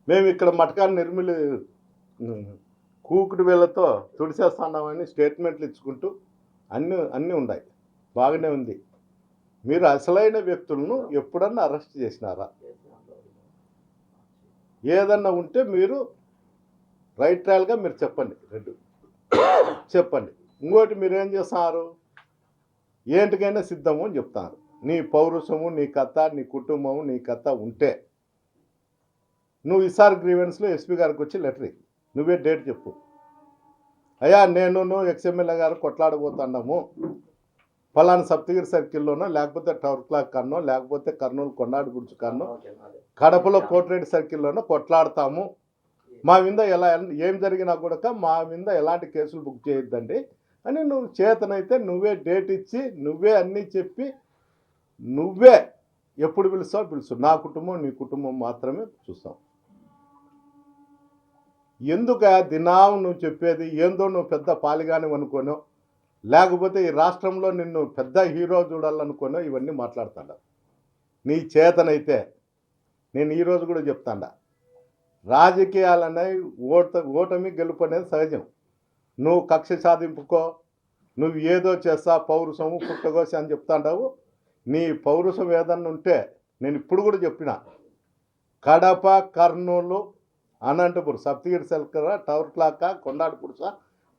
మేము ఇక్కడ మటకాన్ని నిర్మిలి కూకుడు వేళ్ళతో తుడిచేస్తున్నామని స్టేట్మెంట్లు ఇచ్చుకుంటూ అన్నీ ఉన్నాయి. బాగానే ఉంది. మీరు అసలైన వ్యక్తులను ఎప్పుడన్నా అరెస్ట్ చేసినారా? ఏదన్నా ఉంటే మీరు రైట్ ట్రయల్గా మీరు చెప్పండి. చెప్పండి. ఇంకోటి మీరేం చేస్తున్నారు, ఏంటికైనా సిద్ధము అని చెప్తున్నారు. నీ పౌరుషము, నీ కథ, నీ కుటుంబము, నీ కథ ఉంటే నువ్వు ఈసారి గ్రీవెన్స్లో ఎస్పీ గారికి వచ్చి లెటర్ నువ్వే డేట్ చెప్పు. అయ్యా నేను ఎక్స్ఎమ్మెల్యే గారు కొట్లాడబోతున్నాము, ఫలానా సప్తగిరి సర్కిల్లోనో, లేకపోతే టవర్ క్లాక్ కన్నో, లేకపోతే కర్నూలు కొండాడి గుడిచి కన్నో, కడపలో కోటిరెడ్డి సర్కిల్లోనో కొట్లాడతాము. మా మీద ఏం జరిగినా కూడా మా మీద ఎలాంటి కేసులు బుక్ చేయొద్దండి అని నువ్వు చేతనైతే నువ్వే డేట్ ఇచ్చి నువ్వే అన్నీ చెప్పి నువ్వే ఎప్పుడు పిలుస్తావు. నా కుటుంబం నీ కుటుంబం మాత్రమే చూస్తాం. ఎందుకు దినాం నువ్వు చెప్పేది ఏందో నువ్వు పెద్ద పాలిగాని అనుకోనో, లేకపోతే ఈ రాష్ట్రంలో నిన్ను పెద్ద హీరో చూడాలనుకోనో ఇవన్నీ మాట్లాడుతాడా. నీ చేతనైతే నేను ఈరోజు కూడా చెప్తాడా, రాజకీయాలనేవి ఓటమి గెలుపు అనేది సహజం. నువ్వు కక్ష సాధింపుకో, నువ్వు ఏదో చేస్తా, పౌరుషము పుట్టగోసి అని చెప్తాండావు. నీ పౌరుషం ఏదన్నా ఉంటే నేను ఇప్పుడు కూడా చెప్పిన, Kadapa, Kurnool, Anantapur, Saptagiri circle, tower clock, కొండాడి పురుష,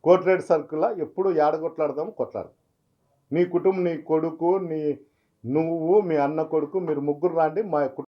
కోటిరెడ్డి సర్కిల్ ఎప్పుడు ఏడగొట్లాడదాము కొట్లాడు. నీ కుటుంబం, నీ కొడుకు, నువ్వు, మీ అన్న కొడుకు, మీరు ముగ్గురు రాండి. మా